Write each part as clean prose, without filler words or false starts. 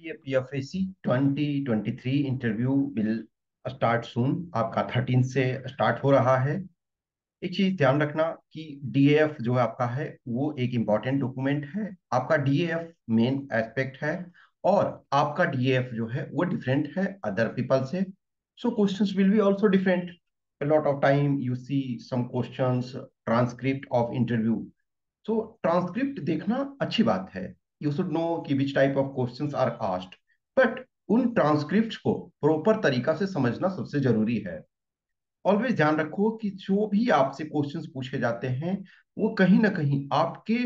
PFAC 2023 interview will start सून। आपका 13 से start हो रहा है। एक चीज ध्यान रखना कि डीएएफ जो है आपका है वो एक इम्पॉर्टेंट डॉक्यूमेंट है। आपका डीएएफ मेन एस्पेक्ट है और आपका डीएएफ जो है वो डिफरेंट है अदर पीपल से। सो questions will be also different. a lot of time you see some questions transcript of interview। So transcript देखना अच्छी बात है। यू शुड नो कि which type of questions are asked. But उन transcripts को proper तरीका से समझना सबसे जरूरी है। ऑलवेज ध्यान रखो कि जो भी आपसे क्वेश्चंस पूछे जाते हैं वो कहीं ना कहीं आपके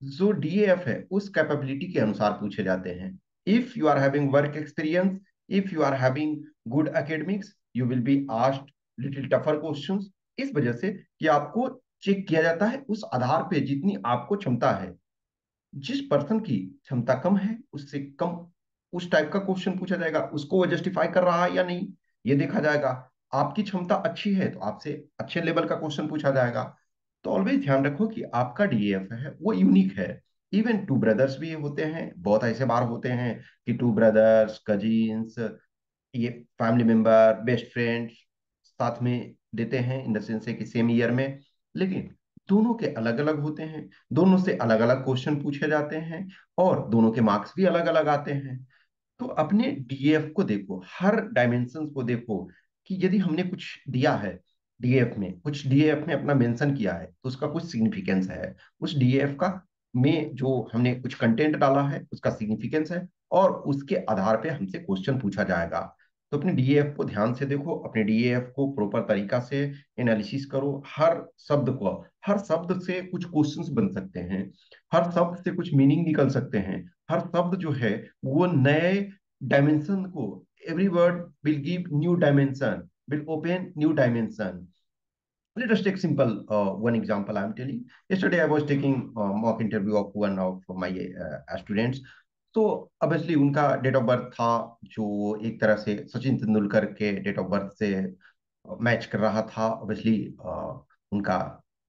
जो डीएएफ है उस कैपेबिलिटी के अनुसार पूछे जाते हैं। If you are having work experience, if you are having good academics, you will be asked little tougher questions. इस वजह से कि आपको चेक किया जाता है उस आधार पे जितनी आपको क्षमता है। जिस पर्सन की क्षमता कम है उससे कम उस टाइप का क्वेश्चन पूछा जाएगा, उसको वो जस्टिफाई कर रहा है या नहीं ये देखा जाएगा। आपकी क्षमता अच्छी है तो आपसे अच्छे लेवल का क्वेश्चन पूछा जाएगा। तो ऑलवेज ध्यान रखो कि आपका डीएफ है वो यूनिक है। इवन टू ब्रदर्स भी होते हैं, बहुत ऐसे बार होते हैं कि टू ब्रदर्स, कजिन्स, ये फैमिली मेंबर, बेस्ट फ्रेंड्स साथ में देते हैं इन द सेंस है कि सेम ईयर में। लेकिन दोनों के अलग अलग होते हैं, दोनों से अलग अलग क्वेश्चन पूछे जाते हैं और दोनों के मार्क्स भी अलग अलग आते हैं। तो अपने डीएफ को देखो, हर डायमेंशन को देखो कि यदि हमने कुछ दिया है डीएफ में, कुछ डीएफ में अपना मेंशन किया है तो उसका कुछ सिग्निफिकेंस है। उस डीएफ का में जो हमने कुछ कंटेंट डाला है उसका सिग्निफिकेंस है और उसके आधार पे हमसे क्वेश्चन पूछा जाएगा। तो अपने डीएफ को ध्यान से देखो, अपने डीएफ को प्रॉपर तरीका से एनालिसिस करो। हर शब्द से कुछ क्वेश्चंस बन सकते हैं, हर शब्द से कुछ मीनिंग निकल सकते हैं। हर शब्द जो है वो नए डायमेंशन को, every word will give new dimension, will open new dimension. Let us take simple one example I am telling. Yesterday I was taking mock interview of one of my students. तो obviously उनका date of birth था जो एक तरह से सचिन तेंदुलकर के date of birth से match कर रहा था। ऑब्वियसली उनका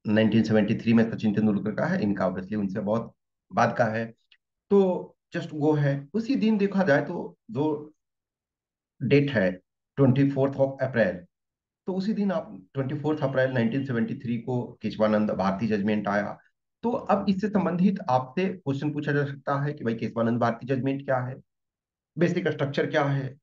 1973 में सचिन तेंदुलकर का है, इनका ऑब्वियसली उनसे बहुत बाद का है। तो जस्ट वो है, उसी दिन देखा जाए तो जो डेट है 24 अप्रैल, तो उसी दिन आप 24 अप्रैल 1973 को केशवानंद भारती जजमेंट आया। तो अब इससे संबंधित आपसे क्वेश्चन पूछा जा सकता है कि भाई केशवानंद भारती जजमेंट क्या है, बेसिक स्ट्रक्चर क्या है,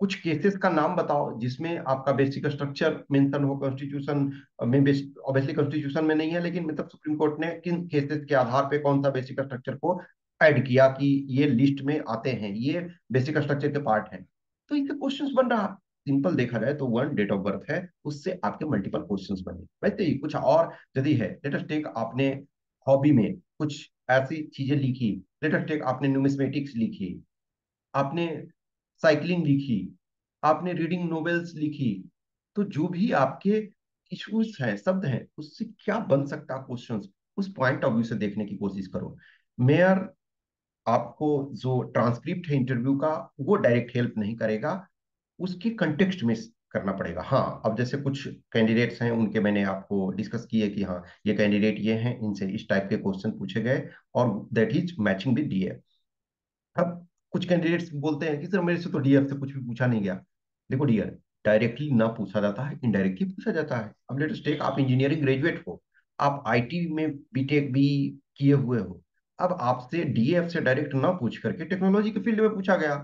कुछ केसेस का नाम बताओ जिसमें आपका बेसिक स्ट्रक्चर मेंशन हो कॉन्स्टिट्यूशन में। ऑब्वियसली कॉन्स्टिट्यूशन में नहीं है लेकिन मतलब सुप्रीम कोर्ट ने किन केसेस के आधार पे कौन सा बेसिक स्ट्रक्चर को ऐड किया कि ये लिस्ट में आते हैं, ये बेसिक स्ट्रक्चर के पार्ट हैं। तो इससे क्वेश्चंस बन रहा। सिंपल देखा जाए तो वन डेट ऑफ बर्थ है, उससे आपके मल्टीपल क्वेश्चंस बने। वैसे ही कुछ और यदि है, लेट अस टेक आपने हॉबी में कुछ ऐसी चीजें लिखी, लेट अस टेक आपने न्यूमिस्मेटिक्स लिखी, आपने साइकिलिंग लिखी, आपने रीडिंग नॉवेल्स लिखी। तो जो भी आपके इश्यूज हैं, शब्द हैं, उससे क्या बन सकता है क्वेश्चंस, उस पॉइंट ऑफ व्यू से देखने की कोशिश करो। मेयर आपको जो ट्रांसक्रिप्ट है इंटरव्यू का वो डायरेक्ट हेल्प नहीं करेगा, उसके कंटेक्स्ट में करना पड़ेगा। हाँ, अब जैसे कुछ कैंडिडेट्स हैं उनके मैंने आपको डिस्कस किए कि हाँ ये कैंडिडेट ये हैं, इनसे इस टाइप के क्वेश्चन पूछे गए और that is matching with DA. अब कुछ कैंडिडेट्स बोलते हैं कि सर मेरे से तो डीएफ से कुछ भी पूछा नहीं गया। देखो डियर, डायरेक्टली ना पूछा जाता है, इनडायरेक्टली पूछा जाता है। अब लेट अस टेक, आप इंजीनियरिंग ग्रेजुएट हो, आप आईटी में बीटेक भी किए हुए हो। अब आपसे डीएफ से डायरेक्ट ना पूछ करके टेक्नोलॉजी के फील्ड में पूछा गया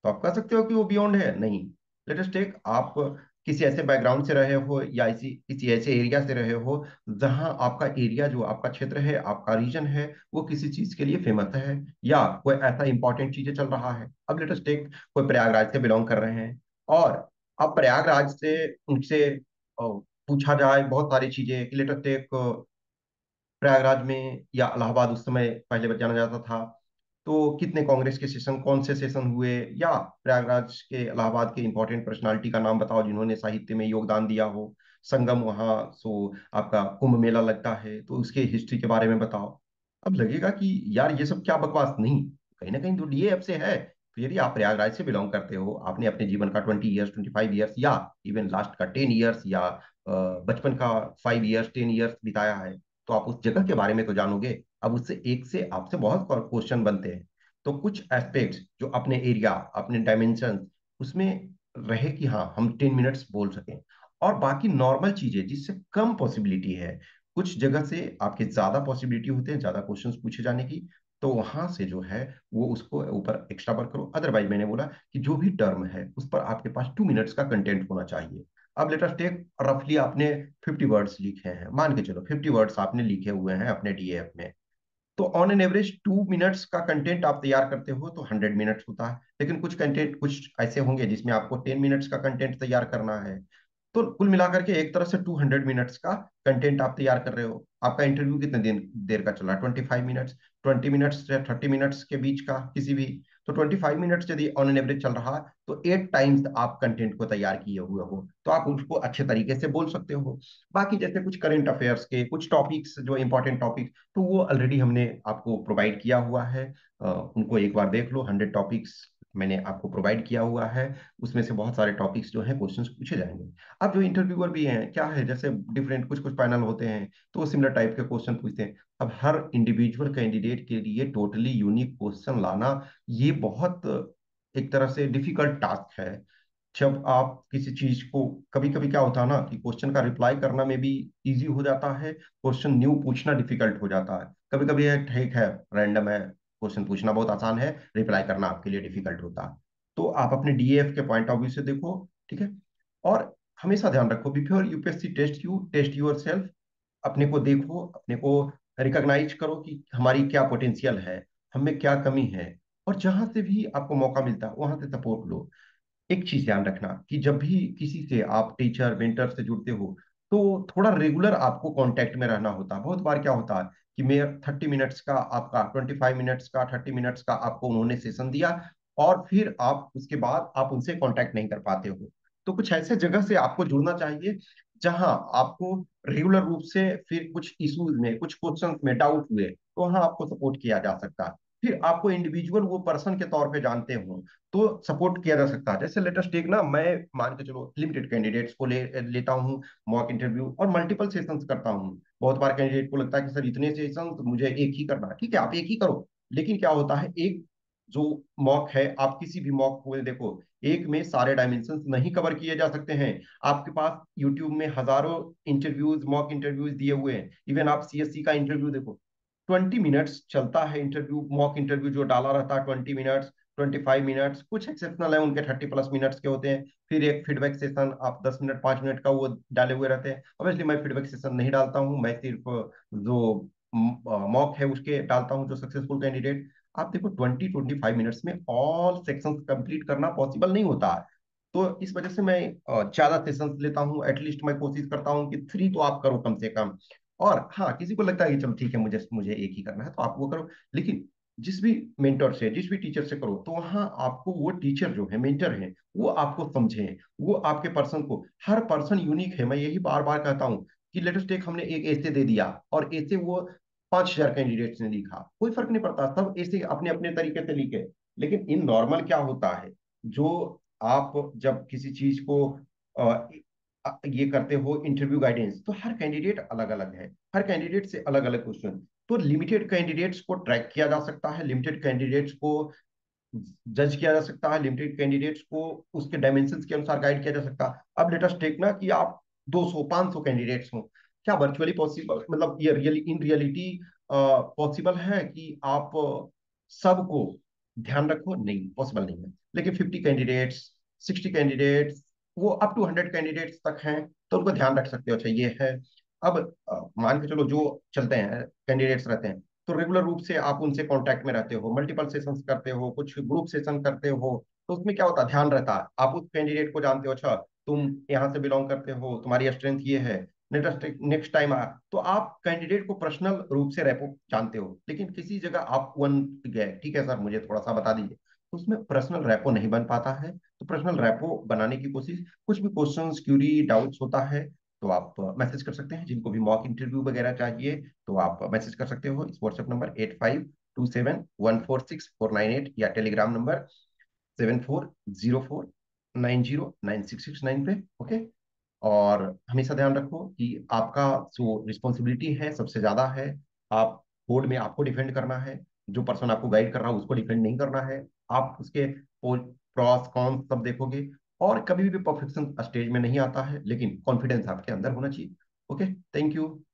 तो आप कह सकते हो कि वो बियॉन्ड है। नहीं, लेट अस टेक, आप किसी ऐसे बैकग्राउंड से रहे हो या इसी किसी ऐसे एरिया से रहे हो जहां आपका एरिया, जो आपका क्षेत्र है, आपका रीजन है, वो किसी चीज के लिए फेमस है या कोई ऐसा इंपॉर्टेंट चीजें चल रहा है। अब लेट अस टेक, कोई प्रयागराज से बिलोंग कर रहे हैं और अब प्रयागराज से उनसे पूछा जाए बहुत सारी चीजें कि लेट अस टेक प्रयागराज में या इलाहाबाद उस समय पहले जाना जाता था, तो कितने कांग्रेस के सेशन, कौन से सेशन हुए, या प्रयागराज के इलाहाबाद के इंपॉर्टेंट पर्सनालिटी का नाम बताओ जिन्होंने साहित्य में योगदान दिया हो। संगम वहाँ सो आपका कुंभ मेला लगता है तो उसके हिस्ट्री के बारे में बताओ। अब लगेगा कि यार ये सब क्या बकवास, नहीं, कहीं ना कहीं तो डीएफ से है। तो यदि आप प्रयागराज से बिलोंग करते हो, आपने अपने जीवन का 20 ईयर्स, 25 ईयर्स या इवन लास्ट का 10 ईयर्स या बचपन का 5 ईयर्स, 10 ईयर्स बिताया है, तो आप उस जगह के बारे में तो जानोगे। अब उससे एक से आपसे बहुत क्वेश्चन बनते हैं। तो कुछ एस्पेक्ट्स जो अपने एरिया, अपने डायमेंशन उसमें रहे कि हाँ हम 10 मिनट्स बोल सकें। और बाकी नॉर्मल चीजें जिससे कम पॉसिबिलिटी है, कुछ जगह से आपके ज्यादा पॉसिबिलिटी होते हैं ज्यादा क्वेश्चंस पूछे जाने की, तो वहां से जो है वो उसको ऊपर एक्स्ट्रा वर्क करो। अदरवाइज मैंने बोला कि जो भी टर्म है उस पर आपके पास 2 मिनट्स का कंटेंट होना चाहिए। अब लेट अस टेक, रफली आपने 50 वर्ड्स लिखे हैं, मान के चलो 50 वर्ड्स आपने लिखे हुए हैं अपने डीएफ में, तो ऑन एन एवरेज 2 मिनट्स का कंटेंट आप तैयार करते हो तो 100 मिनट्स होता है। लेकिन कुछ कंटेंट कुछ ऐसे होंगे जिसमें आपको 10 मिनट्स का कंटेंट तैयार करना है। तो कुल मिलाकर के एक तरह से 200 मिनट्स का कंटेंट आप तैयार कर रहे हो। आपका इंटरव्यू कितने दिन देर का चला, 25 मिनट्स, 20 मिनट्स या 30 मिनट्स के बीच का किसी भी। तो 25 मिनट्स यदि ऑन एन एवरेज चल रहा है तो 8 टाइम्स आप कंटेंट को तैयार किए हुए हो, तो आप उसको अच्छे तरीके से बोल सकते हो। बाकी जैसे कुछ करंट अफेयर्स के कुछ टॉपिक्स जो इंपॉर्टेंट टॉपिक, तो वो ऑलरेडी हमने आपको प्रोवाइड किया हुआ है। उनको एक बार देख लो, 100 टॉपिक्स मैंने आपको प्रोवाइड किया हुआ है। उसमें से बहुत सारे टॉपिक्स जो हैं क्वेश्चंस पूछे जाएंगे। अब जो इंटरव्यूअर भी हैं क्या है, जैसे डिफरेंट कुछ कुछ पैनल होते हैं तो वो सिमिलर टाइप के क्वेश्चन पूछते हैं। अब हर इंडिविजुअल कैंडिडेट के लिए टोटली यूनिक क्वेश्चन लाना, ये बहुत एक तरह से डिफिकल्ट टास्क है। जब आप किसी चीज को, कभी कभी क्या होता है ना कि क्वेश्चन का रिप्लाई करना में भी इजी हो जाता है, क्वेश्चन न्यू पूछना डिफिकल्ट हो जाता है। कभी कभी ये ठीक है, रैंडम है, क्वेश्चन पूछना बहुत आसान है, रिप्लाई करना आपके लिए डिफिकल्ट होता है। तो आप अपने डीएफ के पॉइंट ऑफ व्यू से देखो, ठीक है। और हमेशा ध्यान रखो, before UPSC test yourself. अपने को देखो, अपने को रिकॉग्नाइज करो कि हमारी क्या पोटेंशियल है, हमें क्या कमी है, और जहां से भी आपको मौका मिलता है वहां से सपोर्ट लो। एक चीज ध्यान रखना कि जब भी किसी से आप टीचर मेंटर से जुड़ते हो तो थोड़ा रेगुलर आपको कांटेक्ट में रहना होता है। बहुत बार क्या होता है कि मैं 30 मिनट्स का आपका, 25 मिनट्स का, 30 मिनट्स का आपको उन्होंने सेशन दिया और फिर आप उसके बाद आप उनसे कांटेक्ट नहीं कर पाते हो। तो कुछ ऐसे जगह से आपको जुड़ना चाहिए जहां आपको रेगुलर रूप से फिर कुछ इश्यूज में, कुछ क्वेश्चंस में डाउट हुए तो वहां आपको सपोर्ट किया जा सकता है। फिर आपको इंडिविजुअल वो पर्सन के तौर पे जानते हो तो सपोर्ट किया जा सकता है। जैसे लेटेस्ट टेक ना, मैं मान के चलो लिमिटेड कैंडिडेट्स को लेता हूँ मॉक इंटरव्यू और मल्टीपल सेशंस करता हूँ। बहुत बार कैंडिडेट को लगता है कि सर इतने सेशंस मुझे एक ही करना है, ठीक है आप एक ही करो। लेकिन क्या होता है, एक जो मॉक है, आप किसी भी मॉक को देखो, एक में सारे डायमेंशन नहीं कवर किए जा सकते हैं। आपके पास यूट्यूब में हजारों इंटरव्यूज, मॉक इंटरव्यूज दिए हुए हैं। इवन आप सीएससी का इंटरव्यू देखो, 20 मिनट्स चलता है इंटरव्यू, मॉक इंटरव्यू जो डाला रहता है 20 मिनट्स, 25 मिनट्स, कुछ एक्सेप्शनल है उनके 30+ मिनट्स के होते हैं। फिर एक फीडबैक सेशन आप 10 मिनट 5 मिनट का वो डाले हुए रहते हैं। ऑब्वियसली मैं फीडबैक सेशन नहीं डालता हूँ, मैं सिर्फ जो मॉक है उसके डालता हूँ जो सक्सेसफुल कैंडिडेट। आप देखो 20-25 मिनट्स में ऑल सेक्शन कंप्लीट करना पॉसिबल नहीं होता है। तो इस वजह से मैं ज्यादा सेशंस लेता हूँ। एटलीस्ट मैं कोशिश करता हूँ कि 3 तो आप करो कम से कम। और हाँ, किसी को लगता है कि चलो ठीक है मुझे मुझे एक ही करना है तो आप वो करो। लेकिन जिस भी मेंटर से, जिस भी टीचर से करो तो वहां आपको वो टीचर जो है, मेंटर है, वो आपको समझे, वो आपके पर्सन को, हर पर्सन यूनिक है। मैं यही बार बार कहता हूँ कि लेटेस्ट एक हमने एक ऐसे दे दिया और ऐसे वो 5,000 कैंडिडेट्स ने लिखा, कोई फर्क नहीं पड़ता, सब ऐसे अपने अपने तरीके से लिखे। लेकिन इन नॉर्मल क्या होता है, जो आप जब किसी चीज को ये करते हो इंटरव्यू गाइडेंस, तो हर कैंडिडेट अलग अलग है, हर कैंडिडेट से अलग अलग क्वेश्चन। तो लिमिटेड कैंडिडेट्स को ट्रैक किया जा सकता है, लिमिटेड कैंडिडेट्स को जज किया जा सकता है, लिमिटेड कैंडिडेट्स को उसके डायमेंशन के अनुसार गाइड किया जा सकता है। अब लेटेस्ट टेक ना कि आप 200 500 कैंडिडेट्स हो, क्या वर्चुअली पॉसिबल, मतलब ये रियली इन रियलिटी पॉसिबल है कि आप सबको ध्यान रखो? नहीं, पॉसिबल नहीं है। लेकिन 50 कैंडिडेट्स, 60 कैंडिडेट्स, वो अप टू 100 कैंडिडेट्स तक हैं तो उनको ध्यान रख सकते हो, अच्छा ये है। अब मान के चलो जो चलते हैं कैंडिडेट्स रहते हैं तो रेगुलर रूप से आप उनसे कांटेक्ट में रहते हो, मल्टीपल सेशंस करते हो, कुछ ग्रुप सेशन करते हो, तो उसमें क्या होता है, ध्यान रहता है, आप उस कैंडिडेट को जानते हो, अच्छा तुम यहाँ से बिलोंग करते हो, तुम्हारी स्ट्रेंथ ये है, नेक्स्ट नेक्स्ट टाइम तो आप कैंडिडेट को पर्सनल रूप से रेपो जानते हो। लेकिन किसी जगह आप वन गए, ठीक है सर मुझे थोड़ा सा बता दीजिए, तो उसमें पर्सनल रेपो नहीं बन पाता है। तो पर्सनल रेपो बनाने की कोशिश, कुछ भी क्वेश्चंस क्यूरी डाउट्स होता है तो आप मैसेज कर सकते हैं। जिनको भी मॉक इंटरव्यू वगैरह चाहिए तो आप मैसेज कर सकते हो इस व्हाट्सएप नंबर 8527146498, या टेलीग्राम नंबर 7404909669 पे। ओके। और हमेशा ध्यान रखो कि आपका जो रिस्पॉन्सिबिलिटी है सबसे ज्यादा है, आप बोर्ड में आपको डिफेंड करना है। जो पर्सन आपको गाइड कर रहा है उसको डिफेंड नहीं करना है। आप उसके प्रॉस कॉन्स सब देखोगे। और कभी भी परफेक्शन स्टेज में नहीं आता है, लेकिन कॉन्फिडेंस आपके अंदर होना चाहिए। Okay, thank you.